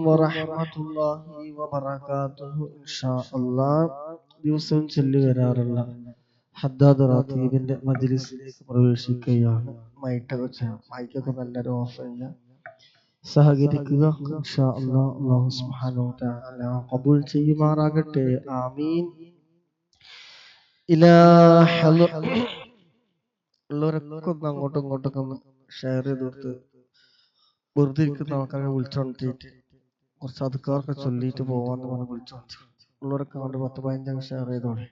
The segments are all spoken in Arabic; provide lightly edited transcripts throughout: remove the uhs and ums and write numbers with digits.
വറഹ്മത്തുള്ളാഹി വബറകാതുഹു ഇൻഷാ അല്ലാഹ്. ദിവസവും ചൊല്ലി വരാറുള്ള ഹദ്ദാദ് റാത്തീബിന്റെ മജ്ലിസിലേക്ക് പ്രവേശിക്കുകയാണ്. മൈക്കൊക്കെ നല്ലൊരു ഓഫ് ചെയ്യുക, സഹകരിക്കുക ഇൻഷാ അല്ലാഹ്. അല്ലാഹു സുബ്ഹാനഹു വ തആല ഖബൂൽ ചെയ്യുമാറാകട്ടെ. ആമീൻ. ഉള്ളവരൊക്കെ ഒന്ന് അങ്ങോട്ടും ഇങ്ങോട്ടൊക്കെ ഒന്ന് ഷെയർ ചെയ്ത് കൊടുത്ത് വെറുതെ ഇരിക്കുന്ന ആൾക്കാരെ വിളിച്ചോണ്ടിട്ട് കുറച്ച് അധികാരൊക്കെ ചൊല്ലിയിട്ട് പോവാന്ന് പറഞ്ഞ് വിളിച്ചോണ്ട് ഉള്ളവരൊക്കെ അങ്ങോട്ട് 10-15 ഷെയർ ചെയ്തോളെ.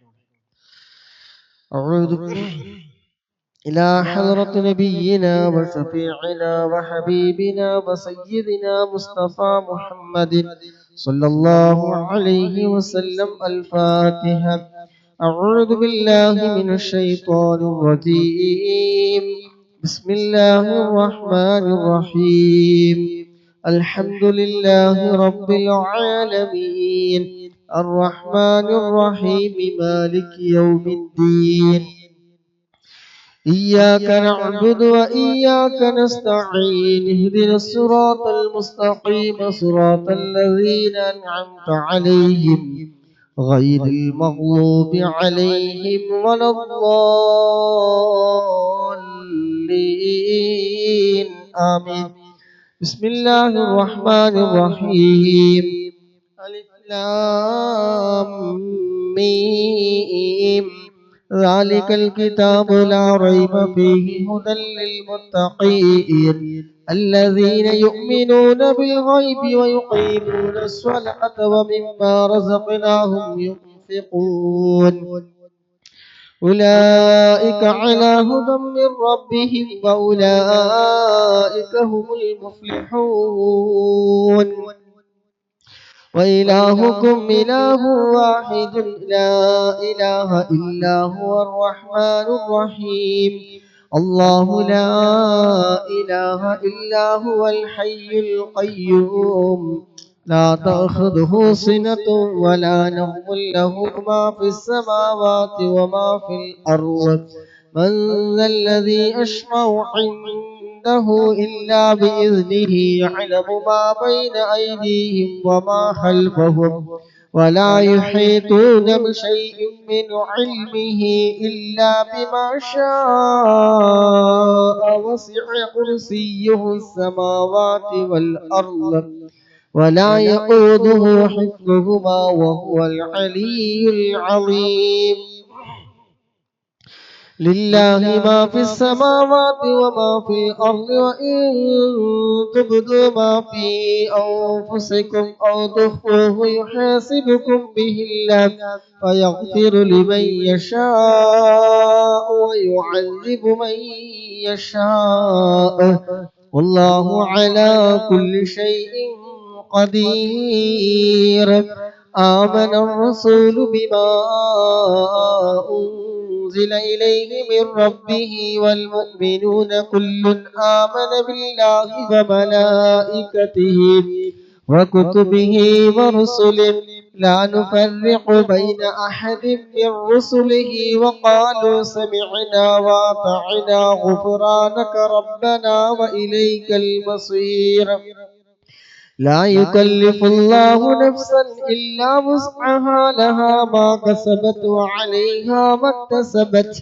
إلى حضرة نبينا وشفيعنا وحبيبنا وسيدنا مصطفى محمد صلى الله عليه وسلم. الفاتحة. أعوذ بالله من الشيطان الرجيم. بسم الله الرحمن الرحيم. الحمد لله رب العالمين الرحمن الرحيم مالك يوم الدين. إياك نعبد وإياك نستعين. اهدنا الصراط المستقيم صراط الذين أنعمت عليهم غير المغضوب عليهم ولا الضالين. آمين. بسم الله الرحمن الرحيم. ألف لام ميم. ذلك الكتاب لا ريب فيه هدى للمتقين الذين يؤمنون بالغيب ويقيمون الصلاة ومما رزقناهم ينفقون. أولئك على هدى من ربهم وأولئك هم المفلحون. وإلهكم إله واحد لا إله إلا هو الرحمن الرحيم. الله لا إله إلا هو الحي القيوم لا تأخذه سنة ولا نوم له ما في السماوات وما في الأرض. من ذا الذي يشفع عنده إلا بإذنه. يعلم ما بين أيديهم وما خلفهم ولا يحيطون بشيء من علمه إلا بما شاء. وسع كرسيه السماوات والأرض ولا يؤوده حفظهما وهو العلي العظيم. لله ما في السماوات وما في الأرض. وإن تبدوا ما في أنفسكم أو تخفوه يحاسبكم به الله فيغفر لمن يشاء ويعذب من يشاء. والله على كل شيء قدير. آمن الرسول بما أنزل إليه من ربه والمؤمنون كل آمن بالله وملائكته وكتبه ورسله لا نفرق بين أحد من رسله وقالوا سمعنا وأطعنا غفرانك ربنا وإليك المصير. لا يكلف الله نفسا إلا وسعها لها ما كسبت وعليها ما اكتسبت.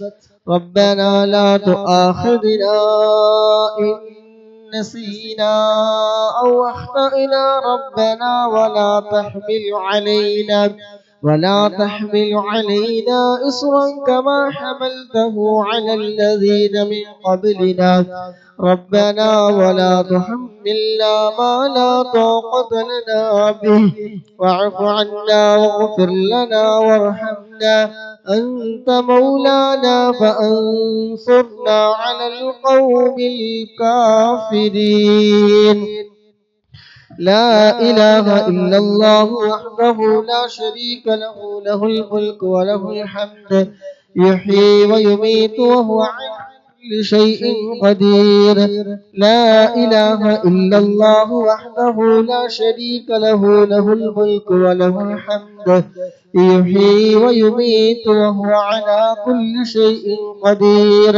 ربنا لا تؤاخذنا إن نسينا أو أخطأنا ربنا ولا تحمل علينا إصرا كما حملته على الذين من قبلنا. ربنا ولا تحملنا ما لا طاقة لنا به واعف عنا واغفر لنا وارحمنا أنت مولانا فانصرنا على القوم الكافرين. لا إله إلا الله وحده لا شريك له له الملك وله الحمد يحيي ويميت وهو على كل شيء قدير. لا إله إلا الله وحده لا شريك له له الملك وله الحمد يحيي ويميت وهو على كل شيء قدير.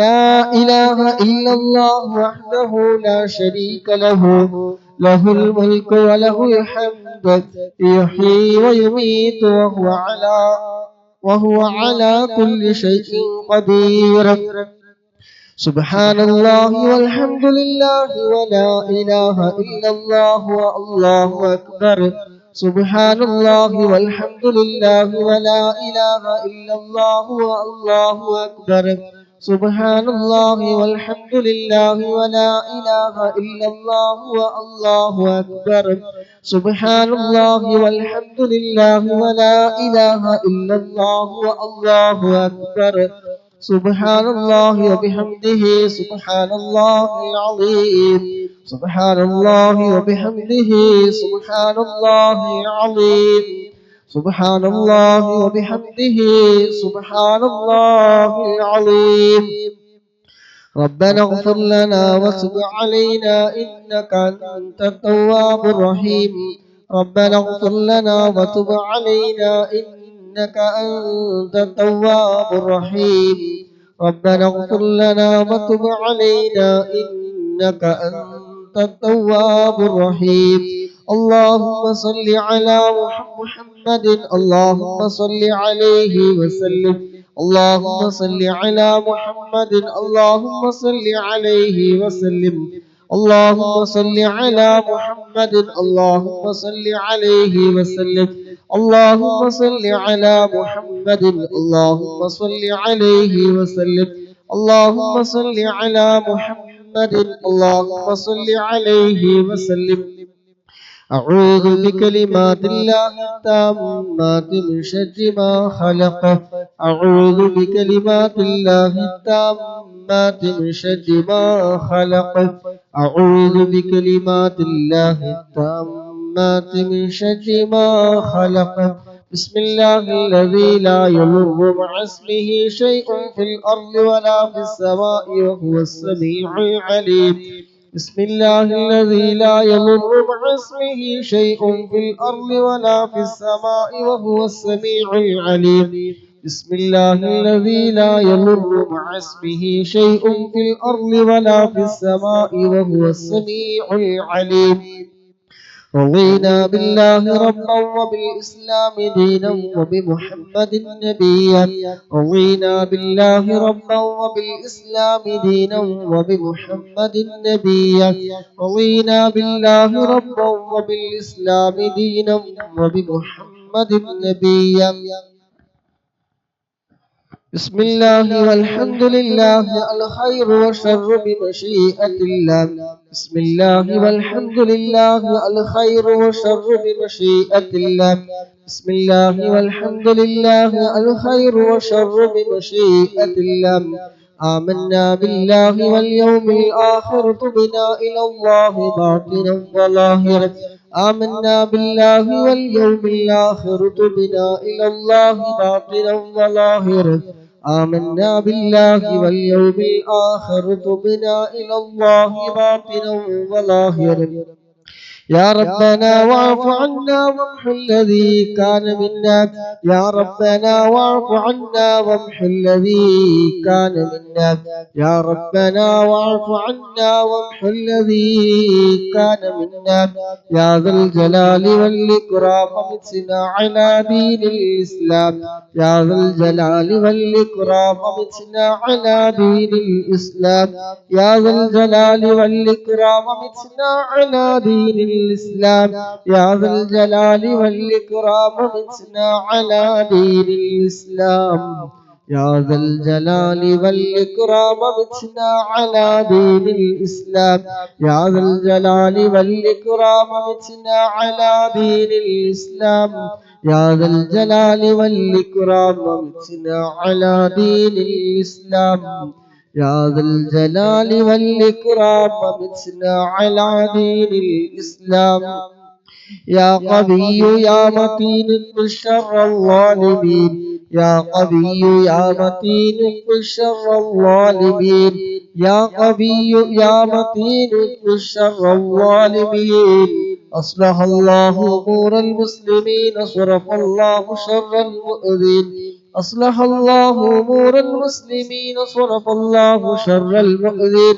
لا إله إلا الله وحده لا شريك له له الملك وله الحمد يحيي ويميت وهو على كل شيء قدير. سبحان الله والحمد لله ولا إله إلا الله والله أكبر. سبحان الله والحمد لله ولا إله إلا الله والله أكبر. سبحان الله والحمد لله ولا إله إلا الله والله أكبر. سبحان الله والحمد لله ولا إله إلا الله والله أكبر. سبحان الله وبحمده سبحان الله العظيم. سبحان الله وبحمده سبحان الله العظيم. سبحان الله وبحمده سبحان الله العظيم. ربنا اغفر لنا وتب علينا إنك أنت التواب الرحيم. ربنا اغفر لنا وتب علينا إنك أنت التواب الرحيم. ربنا اغفر لنا وتب علينا إنك أنت التواب الرحيم. اللهم صل على محمد. اللهم صل عليه وسلم. اللهم صل على محمد. اللهم صل عليه وسلم. اللهم صل على محمد. اللهم صل عليه وسلم. اللهم صل على محمد. اللهم صل عليه وسلم. اللهم صل على محمد. اللهم صل عليه وسلم. أعوذ بكلمات الله التامات من شر ما خلق. أعوذ بكلمات الله التامات من شر ما خلق. أعوذ بكلمات الله التامات من شر ما خلق. بسم الله الذي لا يضر مع اسمه شيء في الأرض ولا في السماء وهو السميع العليم. بسم الله الذي لا يضر مع اسمه شيء في الأرض ولا في السماء وهو السميع العليم. بسم الله الذي لا يضر مع اسمه شيء في الأرض ولا في السماء وهو السميع العليم. رضينا بالله ربا وبالإسلام دينا وبمحمد نبيا. رضينا بالله ربا وبالإسلام دينا وبمحمد نبيا. رضينا بالله ربا وبالإسلام دينا وبمحمد نبيا. بسم الله والحمد لله الخير والشر بمشيئة الله. بسم الله والحمد لله الخير والشر بمشيئة الله. بسم الله والحمد لله الخير والشر بمشيئة الله. آمنا بالله واليوم الآخر تبنا إلى الله باطنا وظاهرا. آمنا بالله واليوم الآخر تبنا إلى الله باطنا وظاهرا. آمنا بالله واليوم الآخر تبنا إلى الله باطنا وظاهرا. يا ربنا واعف عنا وامح الذي كان منا. يا ربنا واعف عنا وامح الذي كان منا. يا ربنا واعف عنا وامح الذي كان منا. يا ذا الجلال والإكرام أمتنا على دين الإسلام. يا ذا الجلال والإكرام أمتنا على دين الإسلام. يا ذا الجلال والإكرام أمتنا على دين الإسلام. يا ذا الجلال والإكرام أمتنا على دين الإسلام. يا ذا الجلال والإكرام أمتنا على دين الإسلام. يا ذا الجلال والإكرام أمتنا على دين الإسلام. يا ذا الجلال والإكرام أمتنا على دين الإسلام. يا ذا الجلال والإكرام أمتنا على دين الإسلام. يا قوي يا متين اكف شر الظالمين. يا قوي يا متين اكف شر الظالمين. يا قوي يا متين اكف شر الظالمين. أصلح الله أمور المسلمين صرف الله شر المؤذين. أصلح الله أمور المسلمين صرف الله شر المؤذين.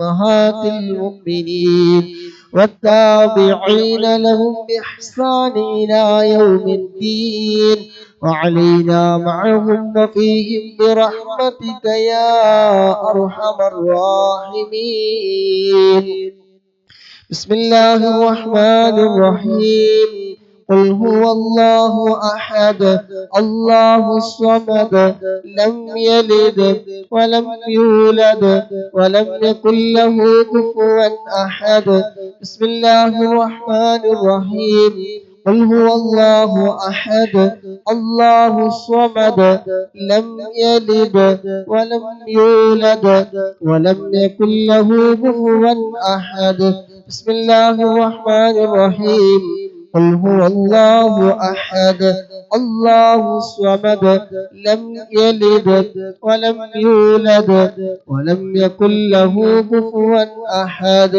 أمهات المؤمنين والتابعين لهم بإحسان إلى يوم الدين وعلينا معهم وفيهم برحمتك يا أرحم الراحمين. بسم الله الرحمن الرحيم. قل هو الله أحد الله الصمد لم يلد ولم يولد ولم يكن له كفوا أحد. بسم الله الرحمن الرحيم. قل هو الله أحد الله الصمد لم يلد ولم يولد ولم يكن له كفوا أحد. بسم الله الرحمن الرحيم. قل هو الله أحد الله الصمد لم يلد ولم يولد ولم يكن له كفوا أحد.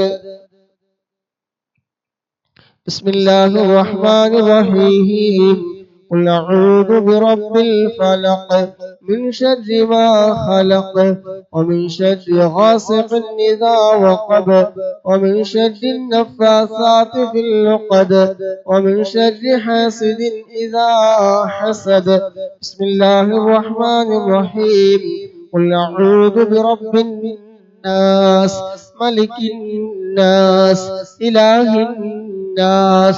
بسم الله الرحمن الرحيم. قل أعوذ برب الفلق من شر ما خلق ومن شر غاسق إذا وقب ومن شر النفاثات في العقد ومن شر حاسد إذا حسد. بسم الله الرحمن الرحيم. قل أعوذ برب الناس ملك الناس إله الناس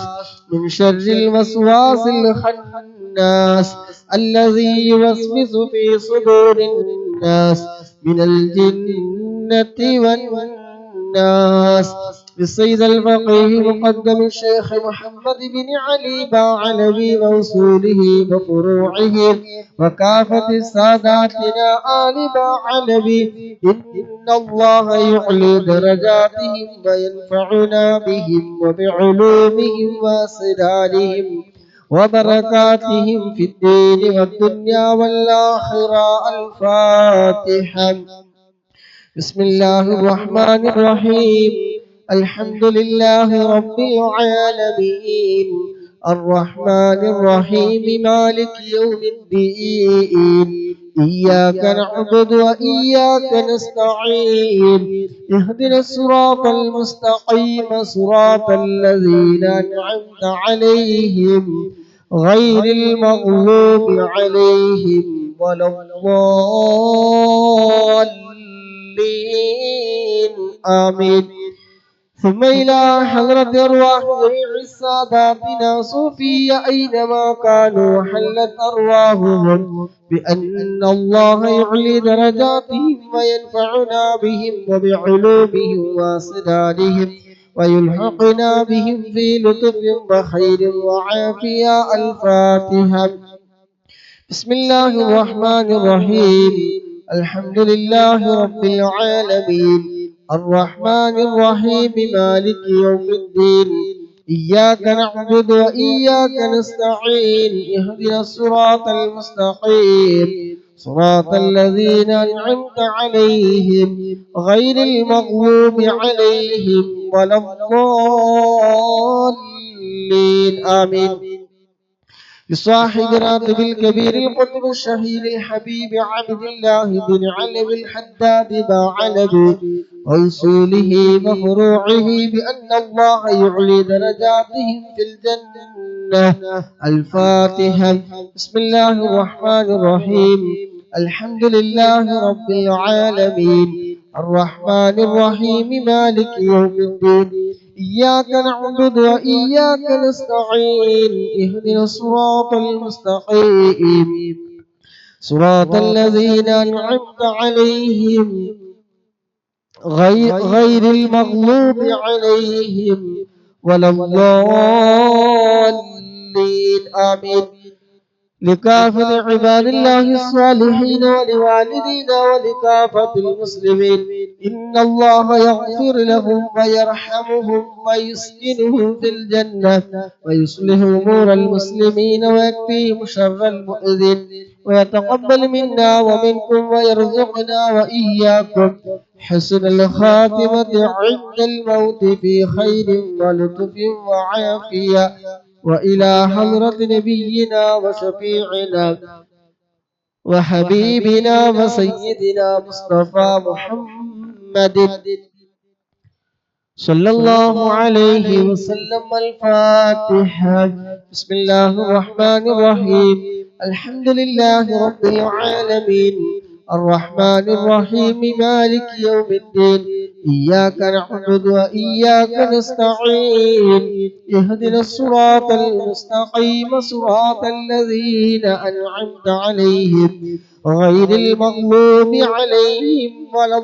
من شر الوسواس الخناس الذي يوسوس في صدور الناس من الجنة والناس. بالسيد الفقيه مقدم الشيخ محمد بن علي باعلوي وأصوله وفروعه وكافة ساداتنا آل باعلوي إن الله يعلي درجاتهم وينفعنا بهم وبعلومهم وأسرارهم وبركاتهم في الدين والدنيا والآخرة. الفاتحة. بسم الله الرحمن الرحيم. الحمد لله رب العالمين الرحمن الرحيم مالك يوم الدين إياك نعبد وإياك نستعين اهدنا الصراط المستقيم صراط الذين أنعمت عليهم غير المغلوب عليهم ولا الضالين آمين. ثم إلى حضرة أرواح جميع ساداتنا صوفية أينما كانوا حلت أرواحهم بأن الله يعلي درجاتهم وينفعنا بهم وبعلومهم وأسرارهم ويلحقنا بهم في لطف وخير وعافية. الفاتحة. بسم الله الرحمن الرحيم. الحمد لله رب العالمين الرحمن الرحيم مالك يوم الدين إياك نعبد وإياك نستعين اهدنا الصراط المستقيم صراط الذين أنعمت عليهم غير المغلوب عليهم ولا الضالين آمين. بصاحب راتب الكبير القطب الشهير الحبيب عبد الله بن علوي الحداد باعلوي وأصوله وفروعه بأن الله يعلي درجاتهم في الجنة. الفاتحة. بسم الله الرحمن الرحيم. الحمد لله رب العالمين الرحمن الرحيم مالك يوم الدين إياك نعبد وإياك نستعين اهدنا الصراط المستقيم صراط الذين أنعمت عليهم غير المغلوب عليهم ولا الضالين آمين. لكافة عباد الله الصالحين ولوالدينا ولكافة المسلمين إن الله يغفر لهم ويرحمهم ويسكنهم في الجنة ويصلح أمور المسلمين ويكفيهم شر المؤذن ويتقبل منا ومنكم ويرزقنا وإياكم حسن الخاتمة عند الموت في خير ولطف وعافية. وإلى حضرة نبينا وشفيعنا وحبيبنا وسيدنا مصطفى محمد صلى الله عليه وسلم. الفاتحة. بسم الله الرحمن الرحيم. الحمد لله رب العالمين الرحمن الرحيم مالك يوم الدين إياك نعبد وإياك نستعين اهدنا الصراط المستقيم صراط الذين أنعمت عليهم غير المغلوب عليهم ولا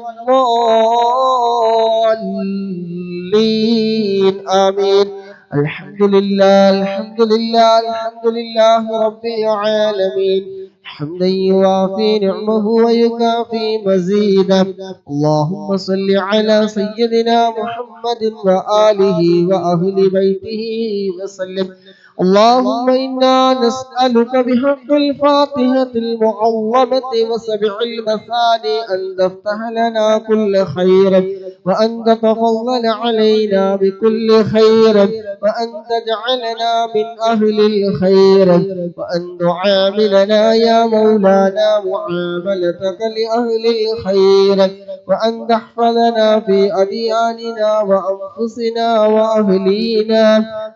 الضالين آمين. الحمد لله الحمد لله الحمد لله رب العالمين حمدا يوافي نعمه ويكافي مزيدا. اللهم صل على سيدنا محمد وآله وأهل بيته وسلم. اللهم إنا نسألك بحق الفاتحة المعظمة وسبع المثاني أن تفتح لنا كل خير وأن تتفضل علينا بكل خير وأن تجعلنا من أهل الخير وأن تعاملنا يا مولانا معاملتك لأهل الخير وأن تحفظنا في أدياننا وأنفسنا وأهلينا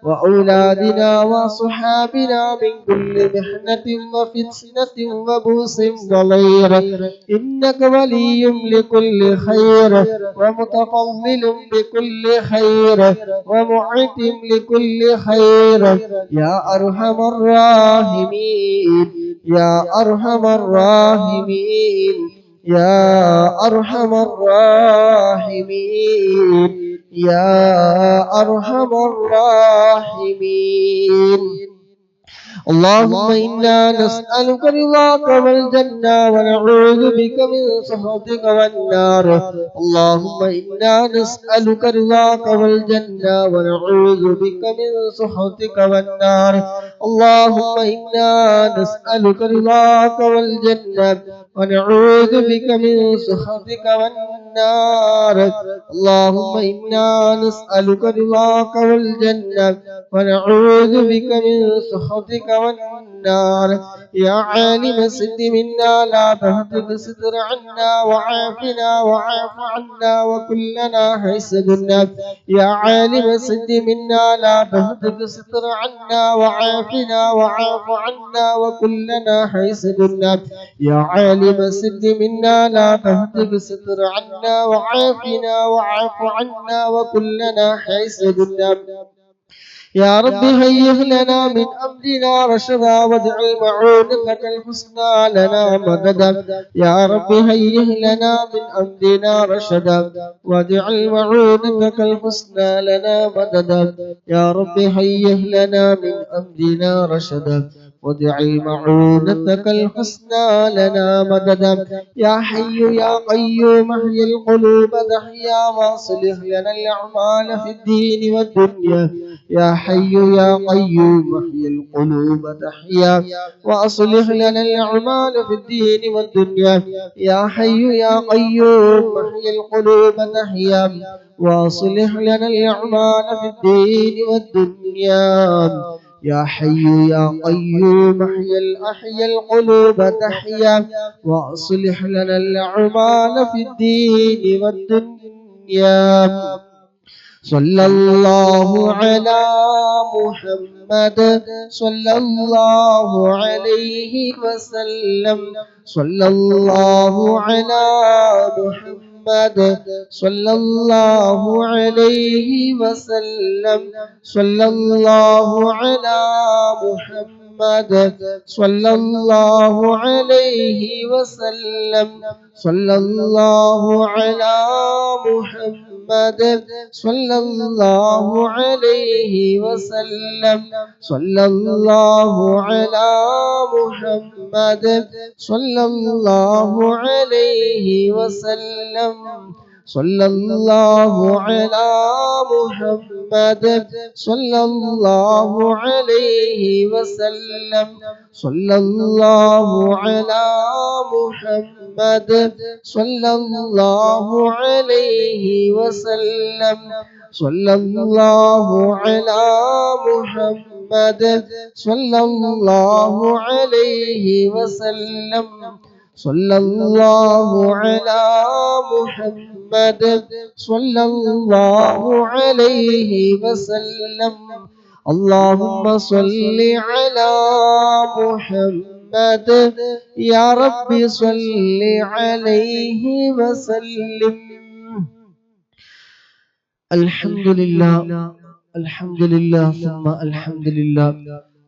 وأولادنا وصحابنا من كل محنة وفتنة وبوس ضلير إنك ولي لكل خير ومتفضل بكل خير ومعتم لكل خير يا أرحم الراحمين يا أرحم الراحمين يا أرحم الراحمين يا أرحم الراحمين. اللهم إنا نسألك رضاك والجنة ونعوذ بك من سخطك والنار. اللهم إنا نسألك رضاك والجنة ونعوذ بك من سخطك والنار. اللهم إنا نسألك رضاك والجنة ونعوذ بك من سخطك والنار. اللهم إنا نسألك رضاك والجنة ونعوذ بك من سخطك والنار. يا عالم السد منا لا تهتك ستر عنا وعافنا وعاف عنا وكلنا حيث كنا. يا عالم السد منا لا تهتك ستر عنا وعافنا وعاف عنا وكلنا حيث كنا. يا عالم السد منا لا تهتك ستر عنا وعافنا وعاف عنا وكلنا حيث كنا. يا رب هيئ لنا من أمرنا رشدا واجعل معونتك الحسنى لنا مددا. يا رب هيئ لنا من أمرنا رشدا واجعل معونتك الحسنى لنا مددا. يا رب هيئ لنا من أمرنا رشدا واجعل معونتك الحسنى لنا مددا. يا حي يا قيوم احيي القلوب تحيا واصلح لنا الأعمال في الدين والدنيا. يا حي يا قيوم احيي القلوب تحيا وأصلح لنا الأعمال في الدين والدنيا. يا حي يا قيوم احيي القلوب تحيا وأصلح لنا الأعمال في الدين والدنيا. يا حي يا قيوم احيي القلوب تحيا وأصلح لنا الأعمال في الدين والدنيا. صلى الله على محمد صلى الله عليه وسلم. صلى الله على محمد صلى الله عليه وسلم. صلى الله على محمد صلى الله عليه وسلم. صلى الله على محمد صلى الله عليه وسلم. صلى الله على محمد صلى الله عليه وسلم. صلى الله على محمد صلى الله عليه وسلم. صلى الله على محمد صلى الله عليه وسلم. صلى الله على محمد صلى الله عليه وسلم. صلى الله على محمد صلى الله عليه وسلم اللهم صل على محمد يا رب صل عليه وسلم. الحمد لله الحمد لله ثم الحمد لله.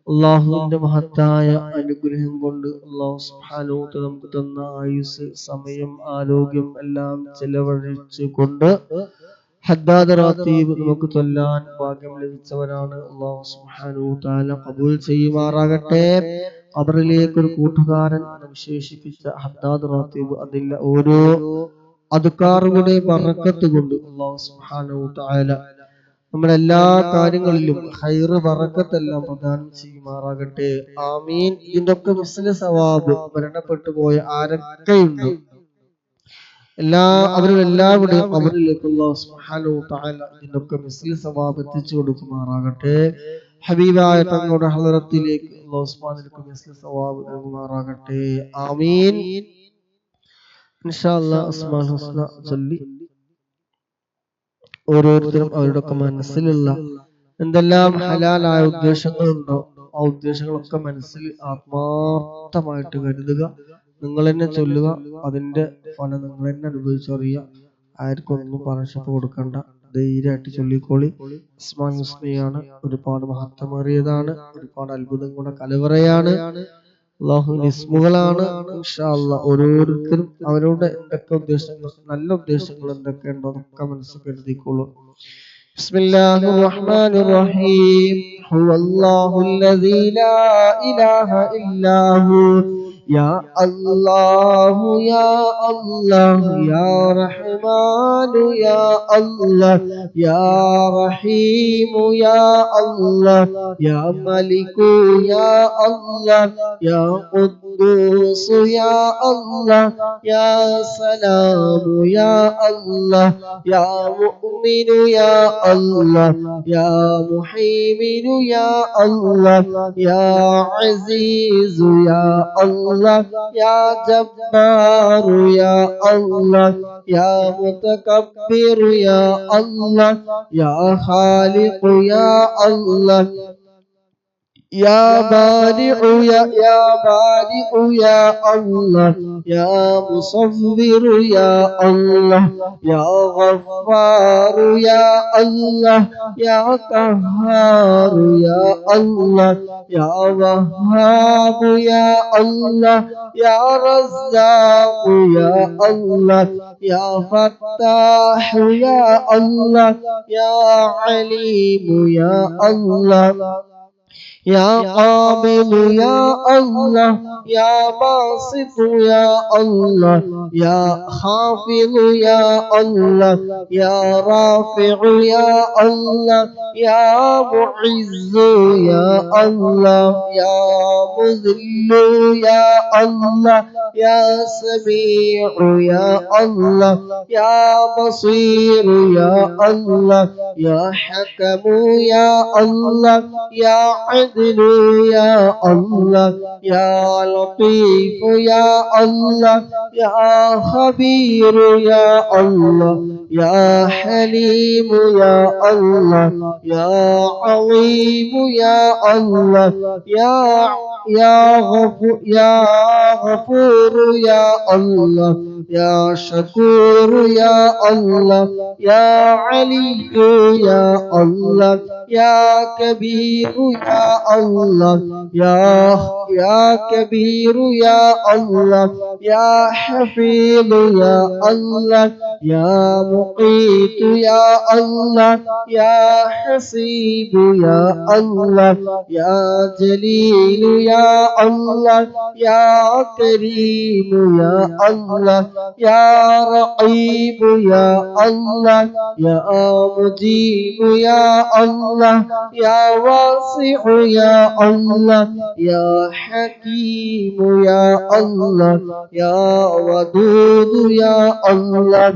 അള്ളാഹുവിന്റെ മഹത്തായ അനുഗ്രഹം കൊണ്ട് അള്ളാഹു സുബ്ഹാനഹു വ തആല നമുക്ക് തന്ന ആയുസ്, സമയം, ആരോഗ്യം എല്ലാം ചെലവഴിച്ചു കൊണ്ട് ഹദ്ദാദ് റാത്തീബ് നമുക്ക് ചൊല്ലാൻ ഭാഗ്യം ലഭിച്ചവരാണ്. അള്ളാഹു സുബ്ഹാനഹു വ തആല ഖബൂൽ ചെയ്യുമാറാകട്ടെ. ഖബറിലേക്ക് ഒരു കൂട്ടുകാരൻ വിശേഷിപ്പിച്ച ഹദ്ദാദ് റാത്തീബ് അതിലെ ഓരോ അദ്കാറുകളുടെ ബറക്കത്ത് കൊണ്ട് അള്ളാഹു സുബ്ഹാനഹു വ തആല നമ്മുടെ എല്ലാ കാര്യങ്ങളിലും ഖൈറ് ബറക്കത്തെല്ലാം പ്രദാനം ചെയ്യുമാറാകട്ടെ. ആമീൻ. ഇതിന്റെ ഒക്കെ മിസ്ല സവാബ് മരണപ്പെട്ടു പോയ ആരൊക്കെയുണ്ട് അവരെല്ലാവരുടെയും ഖബറിലേക്ക് അല്ലാഹു സുബ്ഹാനഹു വ തആല ഇതിന്റെ ഒക്കെ മിസ്ല സവാബ് എത്തിച്ചു കൊടുക്കുമാറാകട്ടെ. ഹബീബായ തങ്ങളുടെ ഹളറത്തിലേക്ക് അല്ലാഹു സുബ്ഹാനഹു വ തആല മിസ്ല സവാബ് നൽകുമാറാകട്ടെ. ആമീൻ. ഇൻഷാ അല്ലാഹ് അസ്മാഉൽ ഹുസ്ന ചൊല്ലി ഓരോരുത്തരും അവരുടെ മനസ്സിലുള്ള എന്തെല്ലാം ഹലാലായ ഉദ്ദേശങ്ങളുണ്ടോ ആ ഉദ്ദേശങ്ങളൊക്കെ മനസ്സിൽ ആത്മാർത്ഥമായിട്ട് കരുതുക. നിങ്ങൾ തന്നെ ചൊല്ലുക. അതിന്റെ ഫലം നിങ്ങൾ തന്നെ അനുഭവിച്ചറിയുക. ആർക്കൊന്നും പരശപ്പ് കൊടുക്കണ്ട. ധൈര്യമായിട്ട് ചൊല്ലിക്കോളി. അസ്മാഉൽ ഹുസ്നയാണ്. ഒരുപാട് മഹത്വമേറിയതാണ്. ഒരുപാട് അത്ഭുതങ്ങളുടെ കലവറയാണ്. അല്ലാഹുവിന്റെ ഇസ്മുകളാണ്. ഇൻഷാ അല്ലാഹ് ഓരോരുത്തരും അവരുടെ എന്തൊക്കെ ഉദ്ദേശങ്ങൾ, നല്ല ഉദ്ദേശങ്ങൾ എന്തൊക്കെയുണ്ടോ അതൊക്കെ മനസ്സിൽ കരുതിക്കോളൂ. ബിസ്മില്ലാഹിർ റഹ്മാനിർ റഹീം. ഹുവല്ലാഹുല്ലദീ ലാ ഇലാഹ ഇല്ലാഹു യാ അല്ലാഹു യാ അല്ലാഹു യാ റഹ്മാനു യാ അല്ലാഹ് യാ റഹീമു യാ അല്ലാഹ് യാ മലികു യാ അല്ലാഹ് യാ ഖുദ്ദൂസ് യാ അല്ലാഹ് യാ സലാമു യാ അല്ലാഹ് യാ മുഅ്മിനു യാ അല്ലാഹ് യാ മുഹൈമിനു യാ അല്ലാഹ് യാ അസീസു യാ അല്ലാഹ് يا جبار يا الله يا متكبر يا الله يا خالق يا الله يا بارئ يا بارئ يا الله يا مصور يا الله يا غفار يا الله يا قهار يا الله يا وهاب يا الله يا رزاق يا الله يا فتاح يا الله يا عليم يا الله يا قابض يا الله يا باسط يا الله يا خافض يا الله يا رافع يا الله يا معز يا الله يا مذل يا الله يا سميع يا الله يا بصير يا الله يا حكم يا الله يا عدل يا الله يا لطيف يا الله يا خبير يا الله يا حليم يا الله يا عظيم يا الله يا غفور يا الله يا شكور يا الله يا علي يا الله يا كبير يا الله يا كبير يا الله يا حفيظ يا الله يا مقيت يا الله يا حسيب يا الله يا جليل يا الله يا كريم يا الله يا رقيب يا الله يا مجيب يا الله يا واسع يا الله يا حكيم يا الله يا ودود يا الله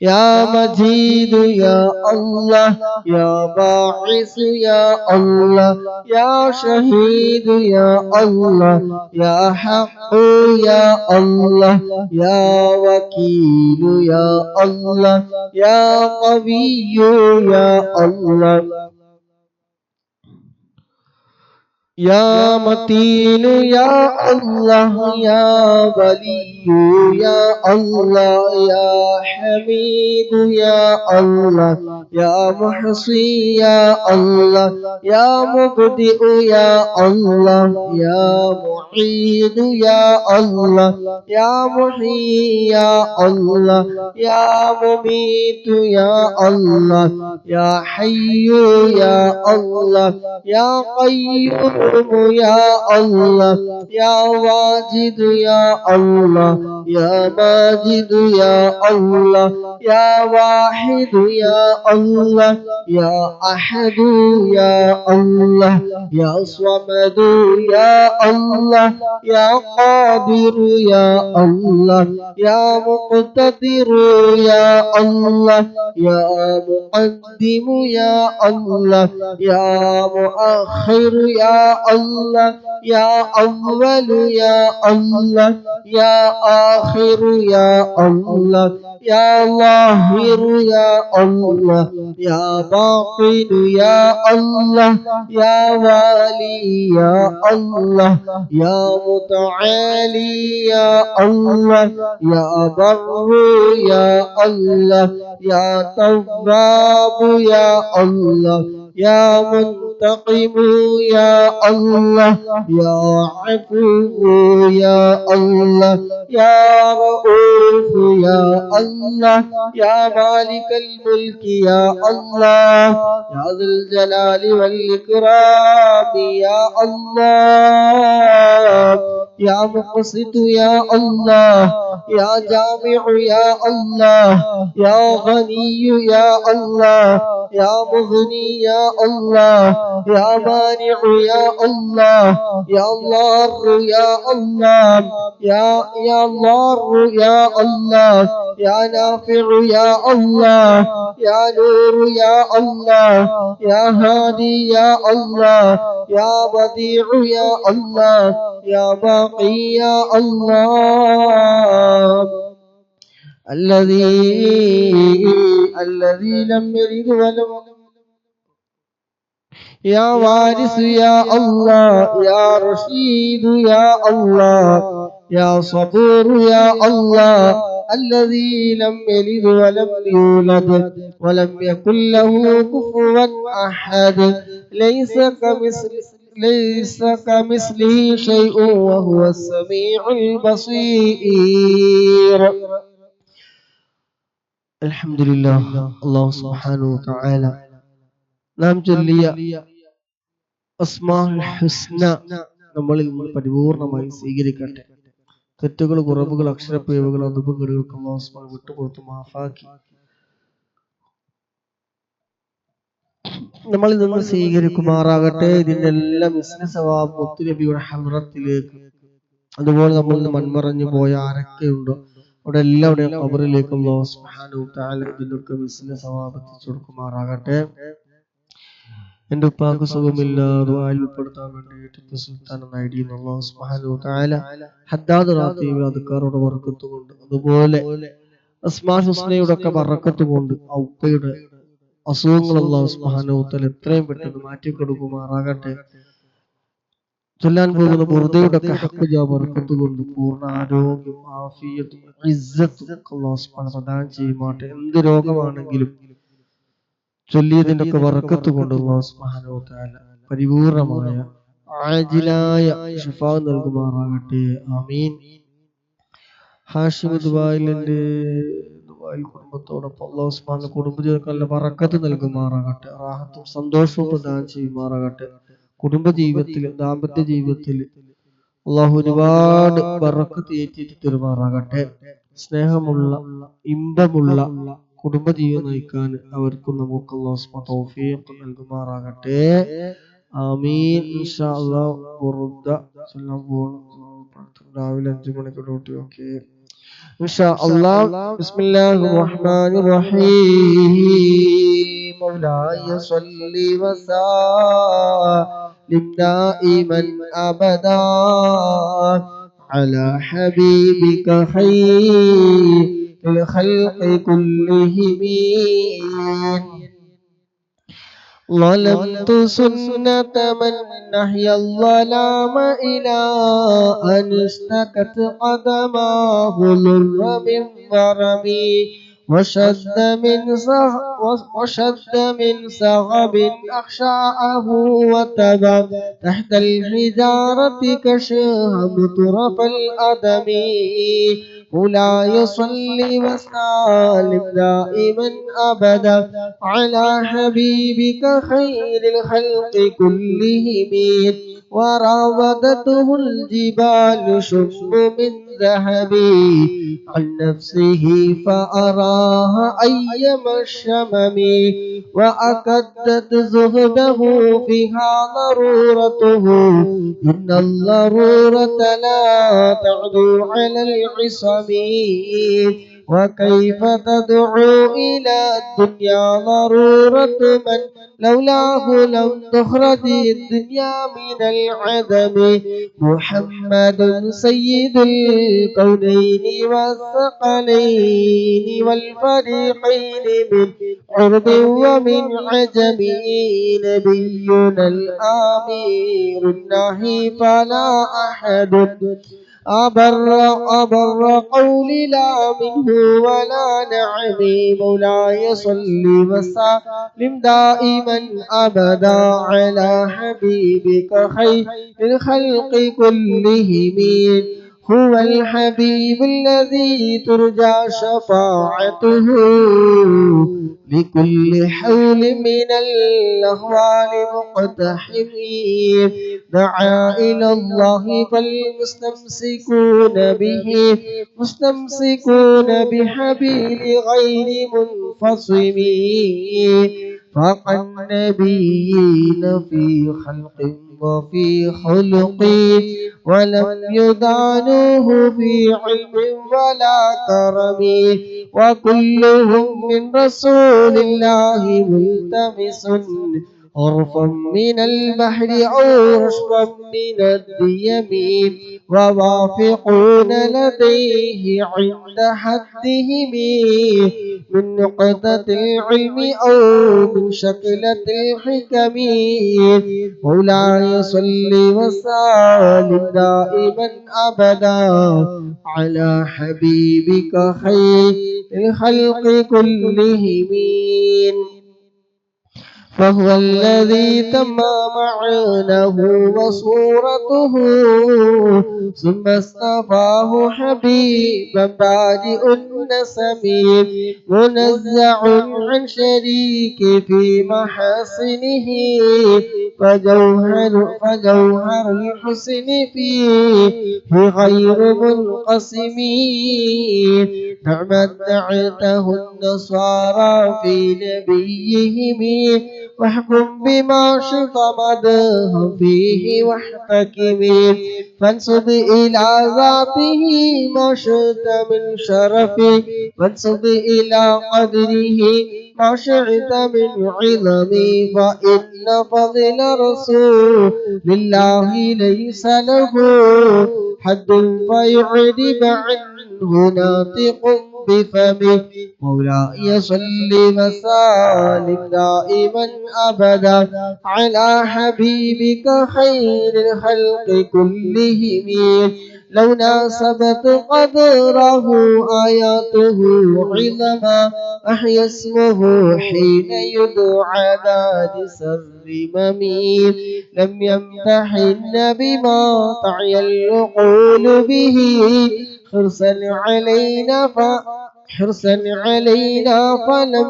يا مجيد يا الله يا باعث يا الله يا شهيد يا الله يا حق يا الله يا وكيل يا الله يا قوي يا الله يا متين يا الله يا ولي يا الله يا حميد يا الله يا محصي يا الله يا مبدئ يا الله يا معيد يا الله يا محيي يا الله يا مميت يا الله يا حي يا الله يا قيوم يا الله يا واجد يا الله يا ماجد يا الله يا واحد يا الله يا أحد يا الله يا صمد يا الله يا قادر يا الله يا مقتدر يا الله يا مقدم يا الله يا مؤخر يا الله يا أول يا الله يا آخر يا الله يا ظاهر يا الله يا باطن يا الله يا والي يا الله يا متعالي يا الله يا بر يا الله يا تواب يا الله يا منتقم يا الله يا عفو يا الله يا رؤوف يا الله يا مالك الملك يا الله يا ذا الجلال والإكرام يا الله يا مقسط يا الله يا جامع يا الله يا غني يا الله يا مغني يا الله يا مانع يا الله يا الله يا الله يا الله يا الله يا نافع يا الله يا نور يا الله يا هادي يا الله يا بديع يا الله يا باقي يا الله الذي لم يلد ولم يا وارث يا الله يا رشيد يا الله يا صبور يا الله الذي لم يلد ولم يولد ولم يكن له كفوا أحد ليس كمثله شيء وهو السميع البصير. الحمد لله. الله سبحانه وتعالى നാം ചൊല്ലിയ അസ്മാഉൽ ഹുസ്ന നമ്മളിൽ നിന്ന് പരിപൂർണമായി സ്വീകരിക്കട്ടെ. തെറ്റുകൾ, കുറവുകൾ, അക്ഷരപ്പിഴവുകൾ, അതുപകടങ്ങൾക്ക് അല്ലാഹു സുബ്ഹാനഹു വിട്ടുപുറത്ത് മാഫാക്കി നമ്മളിൽ നിന്ന് സ്വീകരിക്കുമാറാകട്ടെ. ഇതിന്റെ എല്ലാം മിസ്ല സവാബ് മുത്തുനബിയുടെ ഹദ്റത്തിലേക്ക്, അതുപോലെ നമ്മളിൽ നിന്ന് മൺമറഞ്ഞു പോയ ആരൊക്കെയുണ്ടോ അവിടെ എല്ലാവരുടെയും ഖബറിലേക്ക് അല്ലാഹു സുബ്ഹാനഹു തആല ഇതിനൊക്കെ മിസ്ല സവാബ് എത്തിച്ചു കൊടുക്കുമാറാകട്ടെ. എന്റെ ഉപ്പാക്ക് സുഖമില്ലാതെ ദുആയിൽ ഉൾപ്പെടുത്താൻ വേണ്ടിയിട്ട് സുൽത്താൻ എന്ന ഐഡിയിൽ അല്ലാഹു സുബ്ഹാനഹു തആല ഹദ്ദാദ് റാത്തീബിൽ അദ്കാറുടെ ബർക്കത്ത് കൊണ്ട്, അതുപോലെ അസ്മാഉൽ ഹുസ്നയുടെ ഒക്കെ ബർക്കത്ത് കൊണ്ട് ആ ഉപ്പയുടെ അസുഖങ്ങൾ അല്ലാഹു സുബ്ഹാനഹു തആല എത്രയും പെട്ടെന്ന് മാറ്റിക്കൊടുക്കുമാറാകട്ടെ. ചൊല്ലാൻ പോകുന്ന ബുർദയുടെ ഒക്കെ ഹഖ് ജാ ബർക്കത്ത് കൊണ്ട് പൂർണ്ണ ആരോഗ്യം, ആഫിയത്ത്, ഇസ്സത്ത് അല്ലാഹു സുബ്ഹാനഹു പ്രദാനം ചെയ്യുമാറാകട്ടെ. എന്ത് രോഗമാണെങ്കിലും ചൊല്ലിയതിന്റെ ഒക്കെ ബർക്കത്ത് കൊണ്ട് അല്ലാഹു സുബ്ഹാനഹു തആല പരിപൂർണമായ ആജിലായ ശിഫാ നൽകുമാറാകട്ടെ. ആമീൻ. ഹാഷിം ദുബായിലിന്റെ കുടുംബത്തോടൊപ്പം അല്ലാഹു സുബ്ഹാനഹു കുടുംബജീവിതത്തിൽ നല്ല ബറക്കത്ത് നൽകുമാറാകട്ടെ. റാഹത്തും സന്തോഷവും പ്രദാനം ചെയ്യുമാറാകട്ടെ. കുടുംബജീവിതത്തിൽ, ദാമ്പത്യ ജീവിതത്തിൽ അല്ലാഹു ഒരുപാട് ബറക്കത്ത് ഏറ്റിട്ട് തരുമാറാകട്ടെ. സ്നേഹമുള്ള, ഇമ്പമുള്ള കുടുംബജീവിതം നയിക്കാൻ അവർക്കും നമുക്ക് അല്ലാഹു സുബ്ഹാനഹു തൗഫീഖ് നൽകുമാറാകട്ടെ. ആമീൻ. ഇൻഷാ അല്ലാഹ് ബുർദ ചൊല്ലാൻ പോകുന്നു. രാവിലെ 5 മണിക്ക് ഡ്യൂട്ടി. ഓക്കെ. إن شاء الله. بسم الله الرحمن الرحيم. مولاي صل وسلم دائما أبدا على حبيبك خير الخلق كلهم. ظلمت سنة من نحيا الظلام إلى أن اشتكت قدماه ضر من ضرمي وشد من صغب أخشاءه وتبع تحت الحجارة كشهم طرف الأدم. مولاي صل وسلم دائما أبدا على حبيبك خير الخلق كلهم. وراودته الجبال شم من ذهب عن نفسه فأراها أيما الشمم. وأكدت زهده فيها ضرورته إن الضرورة لا تعدو على العصم. وكيف تدعو إلى الدنيا ضرورة من لولاه لم تخرج الدنيا من العدم. محمد سيد الكونين والثقلين والفريقين من عرب ومن عجم. نبينا الآمير النهي فلا أحد أبر قولي لا منه ولا نعمي. مولاي صل وسلم دائما أبدا على حبيبك خير الخلق كلهم. هو الحبيب الذي ترجى شفاعته بكل حول من الأهوال مقتحمين. دعا إلى الله فالمستمسكون به مستمسكون بحبيل غير منفصمين. فوق النبيين في خلق وفي خلق ولم يدانوه في علم ولا كرم. وكلهم من رسول الله ملتمس غرفا من البحر أو رشفا من الديم. ووافقون لديه عند حدهم من نقطة العلم أو من شكلة الحكم. مولاي صل وسلم دائما أبدا على حبيبك خير الخلق كلهم. فهو الذي تم معناه وصورته ثم اصطفاه حبيبا بادئ النسم. منزع عن شريك في محاسنه فجوهر الحسن فيه غير منقسم. نعم ادعته النصارى في نبيهم واحكم بما شئت مداه فيه واحتكم. فانسب إلى ذاته ما شئت من شرف وانسب إلى قدره ما شئت من عظم. فإن فضل رسول الله ليس له حد فيعرب عنه ناطق بفمه. مولاي صل وسلم دائما أبدا على حبيبك خير الخلق كلهم. لو ناسبت قدره آياته عظما أحيا اسمه حين يدعى دادس الرمم. لم يمتحن بما تعي العقول به حرصا علينا فلم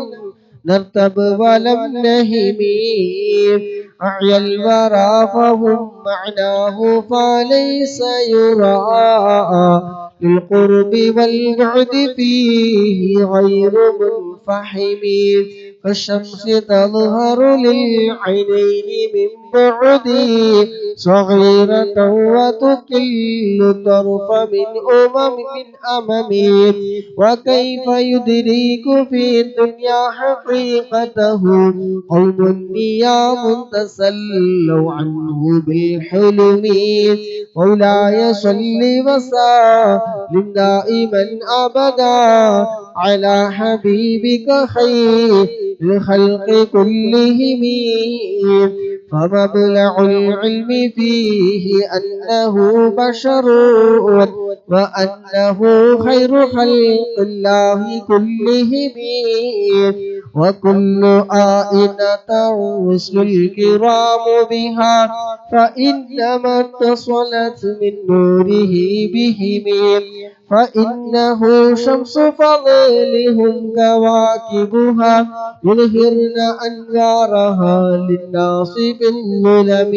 نرتب ولم نهم. أعيا الورى فهم معناه فليس يرى للقرب والبعد فيه غير منفحم. كالشمس تظهر للعينين من بعد صغيرة وتكل طرف من أمم وكيف يدرك في الدنيا حقيقته قوم نيام تسلوا عنه بالحلم مولاي صل وسلم دائما أبدا على حبيبك خير الخلق كلهم فمبلغ العلم فيه أنه بشر وأنه خير خلق الله كلهم وكل آئنة رسل الكرام بها فإنما اتصلت من نوره بهم فإنه شمس فضلهم كواكبها يظهرن أنوارها للناس في الظلم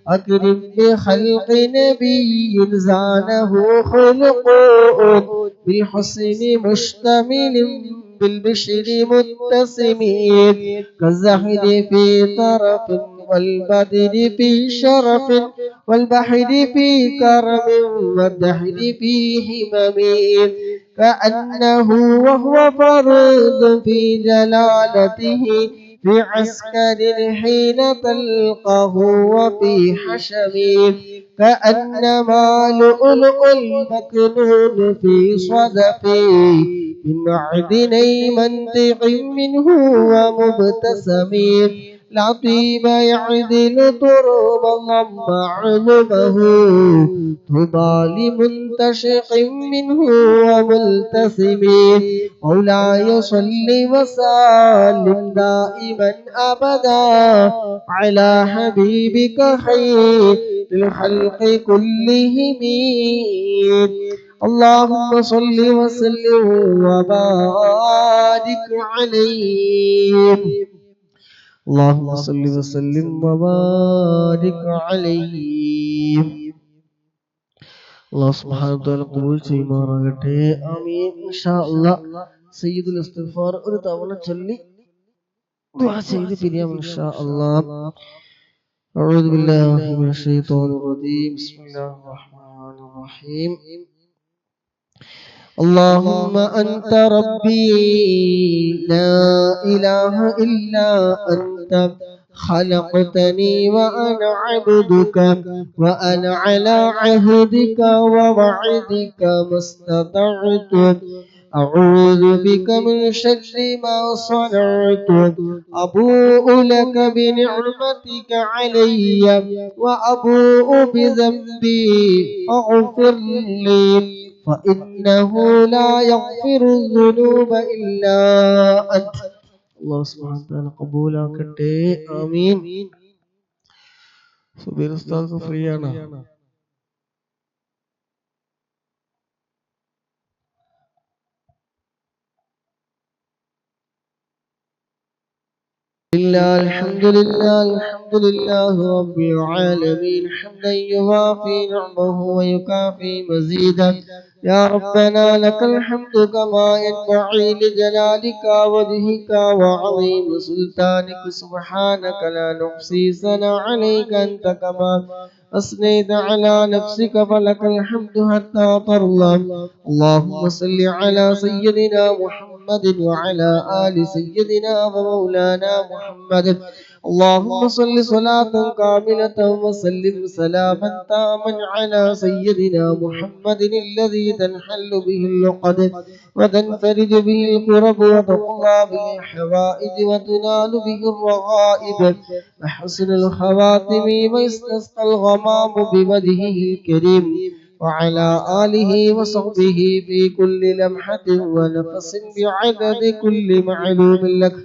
أكرم بخلق نبي زانه خلق بالحسن مشتمل بالبشر متسم كالزهد في طرف والبدر في شرف والبحر في كرم والدحر في همم كأنه وهو فرد في جلالته في عسكر حين تلقه وفي حشم كأنما لؤلؤ المكنون في صدفه من معدني منطق منه ومبتسم لا طيب يعدل تربا معلومه طوبى لمنتشق منه وملتسم مولاي صل وسلم دائما أبدا على حبيبك خير الخلق كلهم اللهم صل وسلم وبارك عليه اللهم صل وسلم وبارك عليه الله سبحانه وتعالى قبول ചെയ്യുമാറാകട്ടെ ആമീൻ ഇൻഷാ അല്ലാഹ് സയ്യിദുൽ ഇസ്തിഗ്ഫാർ ഒരു തവണ ചൊല്ലി ദുആ ചെയ്ത് പിരിയാം ഇൻഷാ അല്ലാഹ് أعوذ بالله من الشيطان الرجيم بسم الله الرحمن الرحيم اللهم أنت ربي لا إله إلا أنت خلقتني وأنا عبدك وأنا على عهدك ووعدك ما استطعت أعوذ بك من شر ما صنعت أبوء لك بنعمتك علي وأبوء بذنبي فاغفر لي فإنه لا يغفر الذنوب إلا أنت الله سبحانه وتعالى قبولاكട്ടെ آمين സുബൈർ ഉസ്താദ് ഫ്രീ ആണ് الحمد لله رب العالمين حمدا يوافي نعمه ويكافي مزيدا يا ربنا لك الحمد كما ينبغي لجلالك وجهك وعظيم سلطانك سبحانك لا نحصي ثناء عليك أنت كما أثنيت على نفسك فلك الحمد حتى ترضى اللهم صل على سيدنا محمد وعلى آل سيدنا ومولانا محمد اللهم صل صلاة كاملة وسلم سلاما تاما على سيدنا محمد الذي تنحل به اللقد وتنفرج به الكرب وتقضى به الحوائج وتنال به الرغائب وحسن الخواتم ويستسقى الغمام بوجهه الكريم وعلى آله وصحبه في كل لمحة ونفس بعدد كل معلوم لك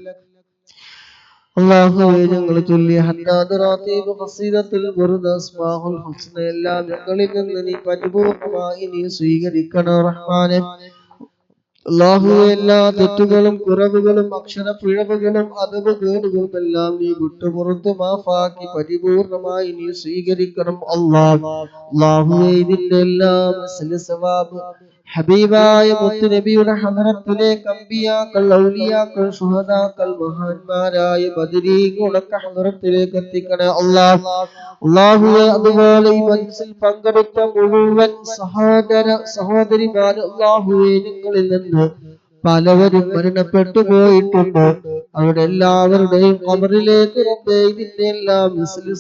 അല്ലാഹുവേ ഞങ്ങൾ ചൊല്ലിയ ഹദ്ദാദ് റാത്തീബ് ഖസീദത്തുൽ ബുർദ് അസ്മാഉൽ ഹുസ്ന എല്ലാം ഞങ്ങളിൽ നിന്ന് നീ പരിപൂർണമായി നീ സ്വീകരിക്കണം റഹ്മാനേ അല്ലാഹുവേ എല്ലാ തെറ്റുകളും കുറവുകളും അക്ഷരപിഴവുകളും അദബ് കേടുകളും എല്ലാം നീ വിട്ടുപുറത്ത് മാഫാക്കി പരിപൂർണമായി നീ സ്വീകരിക്കണം അല്ലാഹുവേ ഇതിന്റെ എല്ലാം സവാബ് ഹബീബായ മുത്തുനബിയുടെ ഹദറത്തിലേക്ക് അമ്പിയാക്കൾ, ഔലിയാക്കൾ, ശുഹദാക്കൾ, മഹാന്മാരായ ബദരീകളുടെ ഹദറത്തിലേക്ക് എത്തിക്കണേ അല്ലാഹുവേ. അതുപോലെ ഈ മജ്ലിസിൽ പങ്കെടുത്ത മുഴുവൻ സഹോദരിമാർ അല്ലാഹുവേ, നിങ്ങളിൽ നിന്ന് പലവരും മരണപ്പെട്ടു പോയിട്ടുണ്ട്. അവരുടെ എല്ലാവരുടെയും ഖബറിലേക്ക് ഇതിന്റെ എല്ലാം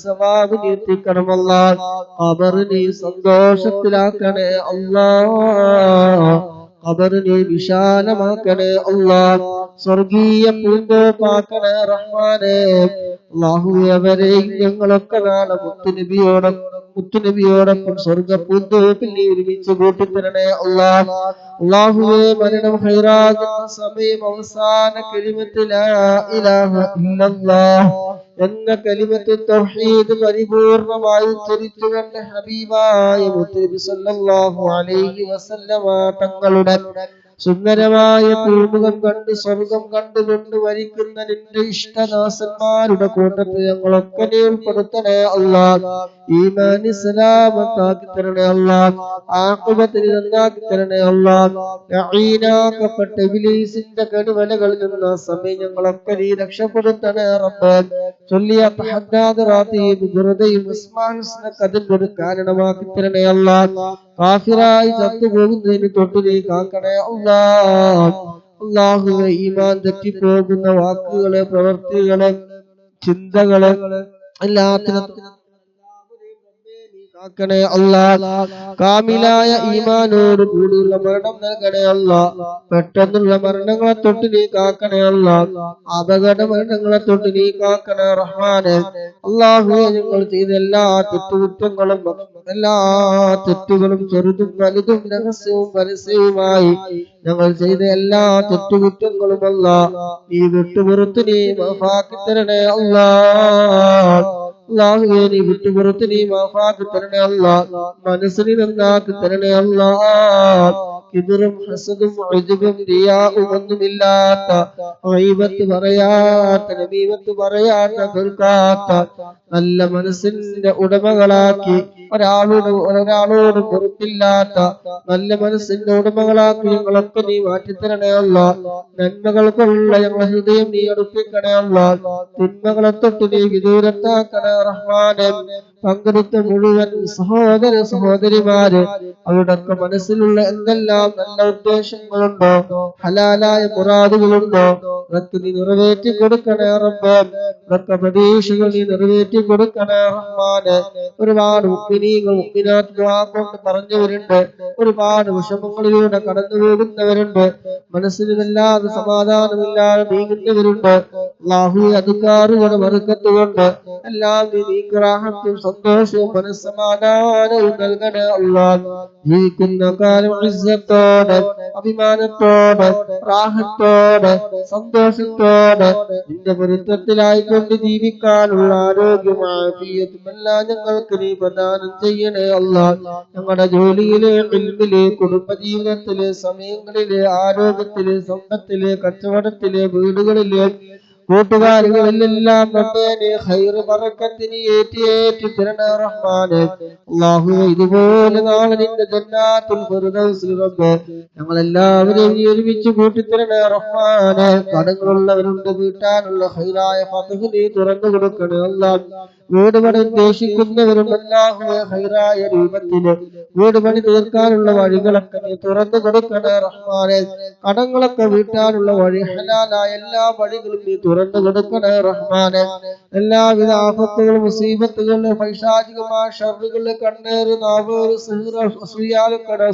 സവാബ് എത്തിക്കണം അല്ലാഹ്. ഖബറിനെ സന്തോഷത്തിലാക്കണേ അല്ലാഹ്. ഖബറിനെ വിശാലമാക്കണേ അല്ലാഹ്. സ്വർഗീയ പൂന്തോപ്പാക്കണേ റഹ്മാനേ. അല്ലാഹുവേ, അവരെയും ഞങ്ങളൊക്കെ നാളെ മുത്തുനബിയോടൊപ്പം സ്വർഗ പൂന്തോപ്പിൽ ഒരുമിച്ച് കൂട്ടിത്തരണേ അല്ലാഹ്. അല്ലാഹുവേ, മരണം ഹൈറാകുന്ന സമയം അവസാന കലിമത്ത് ലാ ഇലാഹ ഇല്ലല്ലാഹ് എന്ന കലിമത്ത് തൗഹീദ് പരിപൂർണമായി ഉച്ചരിച്ചുകൊണ്ട് ഹബീബായ മുത്തുനബി സല്ലല്ലാഹു അലൈഹി വസല്ലമ തങ്ങളുടെ സുന്ദരമായ പൂമുഖം കണ്ട് സ്വർഗം കണ്ടുകൊണ്ട് വരിക്കുന്ന നിന്റെ ഇഷ്ടദാസന്മാരുടെ കൂട്ടത്തിൽ ഞങ്ങളൊക്കെ ഉൾപ്പെടുത്തണേ അല്ലാഹ്. ഈമാനി സലാമത്താക്കി തരണേ അല്ലാഹ്. ആഖിബത്തിൽ നന്നാക്കി തരണേ അല്ലാഹ്. ലഈനാക്കപ്പെട്ട ഇബ്ലീസിന്റെ കടുവലകളിൽ നിന്ന് സമയം ഞങ്ങളൊക്കെ നീ രക്ഷപ്പെടുത്തണേ റബ്ബേ. ചൊല്ലിയ തഹദ്ദാദ് റാത്തീബ് ബുർദയും ഉസ്മാൻസിനൊക്കെ അതിന്റെ ഒരു കാരണമാക്കി തരണേ അല്ലാഹ്. കാഫിറായി ചത്തുപോകുന്നതിന് തൊട്ട് നീ കാക്കണേ അല്ലാഹ്. അല്ലാഹുവേ, ഈമാൻ തെറ്റിപ്പോകുന്ന വാക്കുകളെ, പ്രവൃത്തികളെ, ചിന്തകളെ എല്ലാത്തിനും കാക്കണേ അല്ലാഹ്. കാമിലായ ഈമാനോട് കൂടിയുള്ള മരണം നൽകണേ അല്ലാഹ്. പെട്ടെന്നുള്ള മരണങ്ങളെ തൊട്ട് നീ കാക്കണേ അല്ലാഹ്. അപകട മരണങ്ങളെ തൊട്ട് നീ കാക്കണേ റഹ്മാനെ. അല്ലാഹുവേ, ഞങ്ങൾ ചെയ്ത എല്ലാ തെറ്റുകളും ചെറുതും വലുതും രഹസ്യവും പരസ്യവുമായി ഞങ്ങൾ ചെയ്ത എല്ലാ തെറ്റുകുറ്റങ്ങളും അല്ലാഹ് നീ വിട്ടുപുറത്ത് നീ മാഫാക്കി തരണേ അല്ലാഹ്. അല്ലാഹുവേ, നീ വിട്ടുപുറത്ത് നീ മാഫാക്കി തരണേ അല്ലാഹ്. മനസ്സിനെ നന്നാക്കി തരണേ അല്ലാഹ്. കിബറും ഹസദും ഉജ്ബും റിയാഉം ഒന്നുമില്ലാത്ത, ഗീബത്ത് പറയാത്ത, നമീമത്ത് പറയാത്ത, കേൾക്കാത്ത നല്ല മനസ്സിന്റെ ഉടമകളാക്കി ഒരാളോട് പൊറുപ്പില്ലാത്ത നല്ല മനസ്സിന്റെ ഉടമകളാക്കി ഞങ്ങളൊക്കെ നീ മാറ്റിത്തരണേ അല്ലാഹ്. നന്മകൾക്കുള്ള ഞങ്ങളുടെ ഹൃദയം നീ അടുപ്പിക്കണേ അല്ലാഹ്. തിന്മകളെ തൊട്ട് നീ വിദൂരത്താക്കണേ റഹ്മാനെ. പങ്കെടുത്ത മുഴുവൻ സഹോദരിമാര് അവരുടെയൊക്കെ മനസ്സിലുള്ള എന്തെല്ലാം നല്ല ഉദ്ദേശങ്ങളുണ്ടോ, ഹലാലായ മുറാദുകളുണ്ടോ, അതൊക്കെ നീ നിറവേറ്റി കൊടുക്കണേ റബ്ബേ. അതൊക്കെ പ്രതീക്ഷകൾ നീ നിറവേറ്റി കൊടുക്കണേ റഹ്മാനെ. ഒരുപാട് മുഅ്മിനീങ്ങൾ മുഅ്മിനാത്ത് ദുആ കൊണ്ട് പറഞ്ഞവരുണ്ട്. ഒരുപാട് വിഷമങ്ങളിലൂടെ കടന്നു പോകുന്നവരുണ്ട്. മനസ്സിന് വല്ലാതെ സമാധാനമില്ലാതെ നീങ്ങുന്നവരുണ്ട്. അല്ലാഹുവേ, അധികാറുകളുടെ ബർക്കത്ത് കൊണ്ട് എല്ലാം നീ റാഹത്തും സന്തോഷവും മനസ്സമാധാനവും നൽകണേ അല്ലാഹ്. ജീവിക്കുന്ന കാലം ഇസ്സത്തോടെ, അഭിമാനത്തോടെ, റാഹത്തോടെ, സന്തോഷത്തോടെ നിന്റെ പൊരുത്തത്തിലായിക്കൊണ്ട് ജീവിക്കാനുള്ള ആരോഗ്യം ആഫിയത്തും എല്ലാം ഞങ്ങൾക്ക് നീ പ്രദാനം ചെയ്യണേ അല്ലാഹ്. ഞങ്ങളുടെ ജോലിയിലെ, ഇൽമിലെ, കുടുംബജീവിതത്തിലെ, സമയങ്ങളിലെ, ആരോഗ്യത്തിലെ, സമ്പത്തിലെ, കച്ചവടത്തിലെ, വീടുകളിലെ, കൂട്ടുകാരികളിലെല്ലാം ഹൈറ് ബറക്കത്തിനെ ഏറ്റി തരണേ റഹ്മാനെ. അല്ലാഹുവേ, ഇതുപോലെ നാളെ നിന്റെ ജന്നാത്തുൽ ഫിർദൗസിൽ റബ്ബേ ഞങ്ങളെല്ലാവരെയും നീ ഒരുമിച്ച് കൂട്ടിത്തരണേ റഹ്മാനെ. കടങ്ങളുള്ളവരുണ്ട്, വീട്ടാനുള്ള ഹൈറായ ഫത്ഹ് നീ തുറന്നു കൊടുക്കണേ അല്ലാഹ്. വീട് പണി ഉദ്ദേശിക്കുന്നവരുണ്ട്, അല്ലാഹുവേ, ഹൈറായ രൂപത്തില് വീട് പണി തീർക്കാനുള്ള വഴികളൊക്കെ നീ തുറന്നു കൊടുക്കണേ റഹ്മാനെ. കടങ്ങളൊക്കെ വീട്ടാനുള്ള വഴി, ഹലാലായ എല്ലാ വഴികളും നീ തുറന്നു കൊടുക്കണേ റഹ്മാനെ. എല്ലാവിധ ആഫത്തുകളും മുസീബത്തുകളും പൈശാചികമായ ഷർറുകള്, കണ്ണേറ്, നാവേറ്, സിഹ്റ്, അസൂയാലുകള്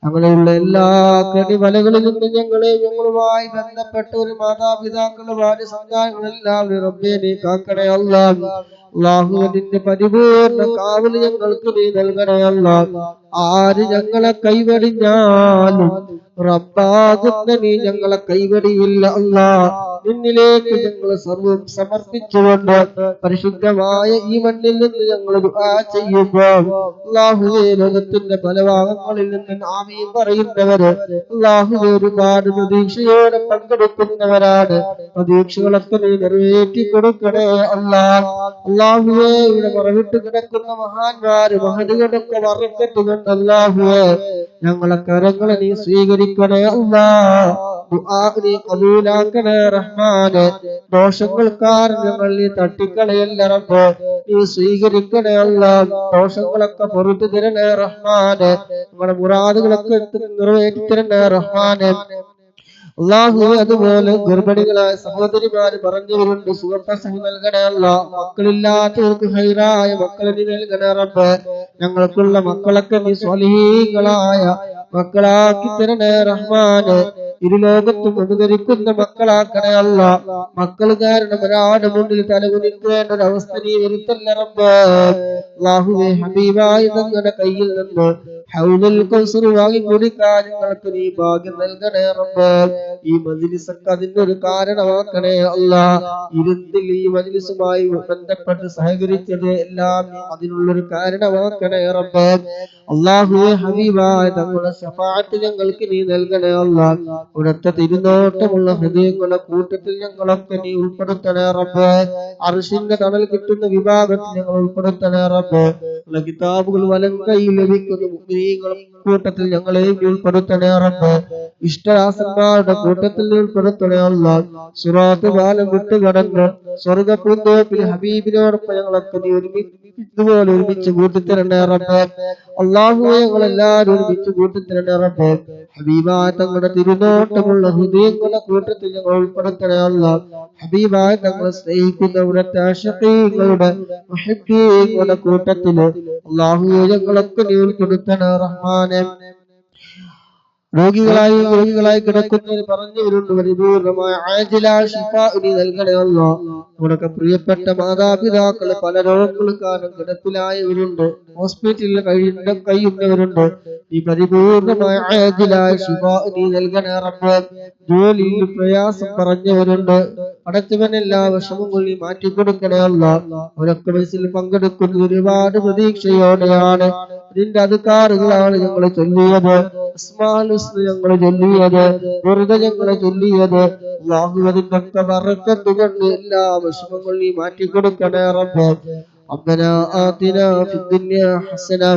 അങ്ങനെയുള്ള എല്ലാ കടിവലകളിൽ നിന്നും ഞങ്ങളുമായി ബന്ധപ്പെട്ട ഒരു മാതാപിതാക്കളുടെ ഭാര്യ സന്താനങ്ങളെല്ലാവരും റബ്ബേ നീ കാക്കണേ അല്ലാഹ്. അല്ലാഹുവേ, നിന്റെ പരിപൂർണ്ണ കാവല് ഞങ്ങൾക്ക് നീ നൽകണേ അല്ലാഹ്. ആര് ഞങ്ങളെ കൈവടിഞ്ഞാലും റബ്ബാകുന്ന നീ ഞങ്ങളെ കൈവടിയില്ല അല്ലാഹ്. നിന്നിലേക്ക് ഞങ്ങൾ സർവ്വം സമർപ്പിച്ചുകൊണ്ട് പരിശുദ്ധമായ ഈ മണ്ണിൽ നിന്ന് ഞങ്ങൾ ദുആ ചെയ്യുമ്പോൾ അല്ലാഹുവേ ലോകത്തിന്റെ പല ഭാഗങ്ങളിൽ നിന്ന് ആമീൻ പറയുന്നവര് അല്ലാഹുവേ ഒരുപാട് പ്രതീക്ഷയോടെ പങ്കെടുക്കുന്നവരാണ്. പ്രതീക്ഷകളൊക്കെ നീ നിറവേറ്റി കൊടുക്കണേ അല്ലാഹുവേ. ഇവിടെ മറവിട്ട് കിടക്കുന്ന മഹാന്മാര് മഹദികളൊക്കെ മറക്കത്തുകൊണ്ട് അല്ലാഹുവേ ഞങ്ങളെ കരങ്ങളെ നീ സ്വീകരിക്കണേ നീ കബൂലാക്കണേ റഹ്മാനെ. ദോഷങ്ങൾ കാരണങ്ങൾ നീ തട്ടിക്കളയല്ല റബ്ബേ, നീ സ്വീകരിക്കണേ ദോഷങ്ങളൊക്കെ പൊറുത്തു തരണേ റഹ്മാനെ. നമ്മുടെ മുറാദുകളൊക്കെ നിറവേറ്റി തരണേ റഹ്മാനെ. അല്ലാഹുവേ അതുപോലെ ഗർഭിണികളായ സഹോദരിമാര് പറഞ്ഞവരുണ്ട്, സുഖപ്രസവം നൽകണേ മക്കളില്ലാത്തവർക്ക് ഹൈറായ മക്കളെ നീ നൽകണേ റബ്ബേ. ഞങ്ങൾക്കുള്ള മക്കളൊക്കെ നീ സ്വാലിഹീങ്ങളായ മക്കളാക്കി തരണേ റഹ്മാനെ. ഇരുലോകത്തും ഉപകരിക്കുന്ന മക്കളാക്കണേ മക്കൾ കാരണം ഒരാളുടെ മുന്നിൽ തലകുനിക്കേണ്ട ഒരു അവസ്ഥ നീ വരുത്തല്ല റബ്ബേ. അല്ലാഹുവേ ഹബീബായ തങ്ങളുടെ കയ്യിൽ നിന്ന് ഹൗലുൽ കൗസർ വാങ്ങി കുടിക്കാൻ ഞങ്ങൾക്ക് നീ ഭാഗ്യം നൽകണേ റബ്ബേ. ഈ മജ്ലിസൊക്കെ അതിന്റെ ഒരു കാരണമാക്കണേ ഇരുത്തിൽ ഈ മജ്ലിസുമായി ബന്ധപ്പെട്ട് സഹകരിച്ചത് എല്ലാം അതിനുള്ളൊരു കാരണമാക്കണേ റബ്ബേ. അല്ലാഹുവേ ഹബീബായ തങ്ങളുടെ ശഫാഅത്ത് ഞങ്ങൾക്ക് നീ നൽകണേ ഉറച്ച തിരുനോട്ടമുള്ള ഹൃദയങ്ങളുടെ കൂട്ടത്തിൽ ഞങ്ങളൊക്കെ നീ ഉൾപ്പെടുത്തണേ റബ്ബേ. അർശിന്റെ തണൽ കിട്ടുന്ന വിഭാഗത്തിൽ ഞങ്ങൾ ഉൾപ്പെടുത്തണേ റബ്ബേ. കിതാബുകൾ വലം കൈയിൽ ലഭിക്കുന്ന മുഅ്മിനീങ്ങളുടെ കൂട്ടത്തിൽ ഞങ്ങളെയും ഉൾപ്പെടുത്തണേ റബ്ബേ. ഇഷ്ടദാസന്മാരുടെ കൂട്ടത്തിൽ ഉൾപ്പെടുത്തണേ സിറാത്ത് പാലം വിട്ടു കടന്ന് സ്വർഗ്ഗപൂന്തോപ്പിൽ ഹബീബിനോടൊപ്പം ഞങ്ങളൊക്കെ നീ ഇതുപോലെ ഒരുമിച്ച് കൂട്ടിത്തരണേ റബ്ബേ. അല്ലാഹുവേ ഞങ്ങളെല്ലാവരും ഒരുമിച്ച് കൂട്ടിത്തരണേ റബ്ബേ. ഹബീബായ തങ്ങളുടെ തിരുനോട്ടമുള്ള ഹൃദയങ്ങളുടെ കൂട്ടത്തിൽ ഞങ്ങൾ ഉൾപ്പെടുത്തണേ ഹബീബായ തങ്ങളെ സ്നേഹിക്കുന്നവരുടെ ആശിഖീങ്ങളുടെ മുഹിബ്ബീങ്ങളുടെ കൂട്ടത്തില് അല്ലാഹുവേ ഞങ്ങളൊക്കെ നീ ഉൾപ്പെടുത്തണേ റഹ്മാനെ. രോഗികളായി കിടക്കുന്നവര് പറഞ്ഞവരുണ്ട്, പരിപൂർണമായ ആജിലായ ശിഫാ നീ നൽകണേ നമ്മുടെ പ്രിയപ്പെട്ട മാതാപിതാക്കള് പല രോഗങ്ങൾ കാരണം കിടപ്പിലായവരുണ്ട്, ഹോസ്പിറ്റലിൽ കഴിയുന്നവരുണ്ട്. ഈ പരിപൂർണമായ ആജിലായ ശിഫാ നീ നൽകണേ റബ്ബേ. ജോലിയിൽ പ്രയാസം പറഞ്ഞവരുണ്ട്, അടച്ചവൻ എല്ലാ വിഷമങ്ങളും നീ മാറ്റിക്കൊടുക്കണേ അവരൊക്കെ ബസ്സിൽ പങ്കെടുക്കുന്ന ഒരുപാട് പ്രതീക്ഷയോടെയാണ്. നിന്റെ അധികാറുകളാണ് ഞങ്ങളെ ചൊല്ലിയത്, ഞങ്ങളെ ചൊല്ലിയത്, വെറുതെ ഞങ്ങളെ ചൊല്ലിയത്. അല്ലാഹുവിന്റെ ഒക്കെ ബറക്കത്ത് കൊണ്ട് എല്ലാ വിഷമങ്ങളും നീ മാറ്റിക്കൊടുക്കണേ റബ്ബേ. ربنا آتنا في الدنيا حسنة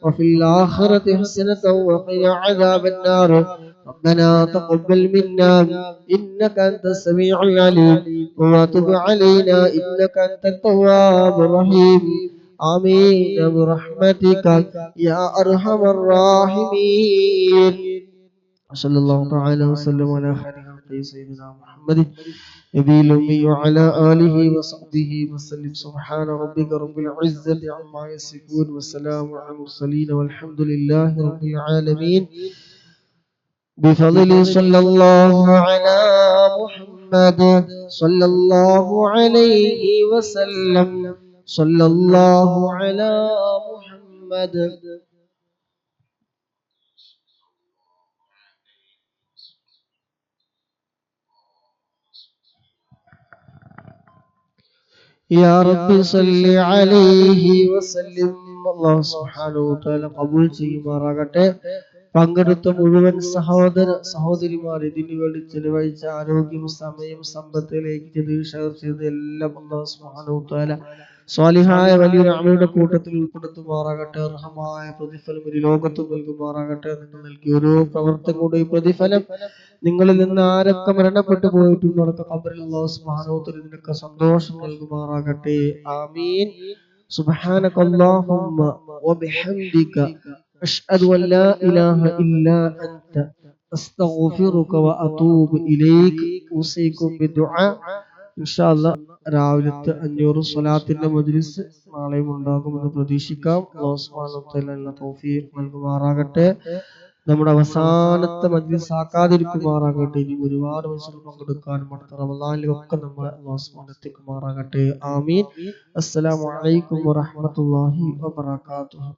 وفي الآخرة حسنة وقنا عذاب النار. ربنا تقبل منا إنك أنت السميع العليم وتب علينا إنك أنت التواب الرحيم. آمين برحمتك يا أرحم الراحمين. صلى الله تعالى وسلم على خير خلقه سيدنا محمد نبي الأمي وعلى آله وصحبه وسلم. سبحان ربك رب العزة عما يصفون وسلام على المرسلين والحمد لله رب العالمين. بفضل صلى الله على محمد صلى الله عليه وسلم. صلى الله على محمد. يا رب صل عليه وسلم. الله سبحانه وتعالى قبول ചെയ്യുമാറാകട്ടെ. പങ്കെടുത്ത മുഴുവൻ സഹോദരിമാർ ഇതിനു വേണ്ടി ചെലവഴിച്ച ആരോഗ്യം, സമയം, സമ്പത്തിലേക്ക് ഷെയർ ചെയ്ത് എല്ലാം അല്ലാഹു സുബ്ഹാനഹു വ തആല സ്വാലിഹായ വലിയൊരു അമലുടെ കൂട്ടത്തിൽ ഉൾപ്പെടുത്തുമാറാകട്ടെ. അർഹമായ പ്രതിഫലം ഒരു ലോകത്ത് നൽകുമാറാകട്ടെ. നിങ്ങൾ നൽകിയ ഓരോ പ്രവർത്തനങ്ങളുടെ പ്രതിഫലം നിങ്ങളിൽ നിന്ന് ആരൊക്കെ മരണപ്പെട്ടു പോയിട്ടുണ്ടോ അവർക്ക് ഖബറിൽ അല്ലാഹു സുബ്ഹാനഹു വ തആല ഇതിനൊക്കെ സന്തോഷം നൽകുമാറാകട്ടെ. ആമീൻ. സുബ്ഹാനകല്ലാഹുമ്മ വബിഹംദിക അഷ്ഹദു അൻ ലാ ഇലാഹ ഇല്ലാ അൻത അസ്തഗ്ഫിറുക വഅതൂബു ഇലൈക. ഉസീകും ബിദുആ. ഇൻഷാ അല്ലാഹ് രാവിലത്തെ 500 സ്വലാത്തിന്റെ മജ്ലിസ് നാളെയും ഉണ്ടാകുമെന്ന് പ്രതീക്ഷിക്കാം. അല്ലാഹു സുബ്ഹാനഹു വ തആല തൗഫീഖ് നൽകുമാറാകട്ടെ. നമ്മുടെ അവസാനത്തെ മജ്ലിസ് ആക്കാതിരിക്കുമാറാകട്ടെ. ഇനി ഒരുപാട് മനുഷ്യർ പങ്കെടുക്കാനും അടുത്ത റമദാനിലൊക്കെ നമ്മളെ അല്ലാഹു സുബ്ഹാനഹു എത്തിക്കുമാറാകട്ടെ. ആമീൻ. അസ്സലാമു അലൈക്കും വറഹ്മത്തുള്ളാഹി വബറകാതുഹു.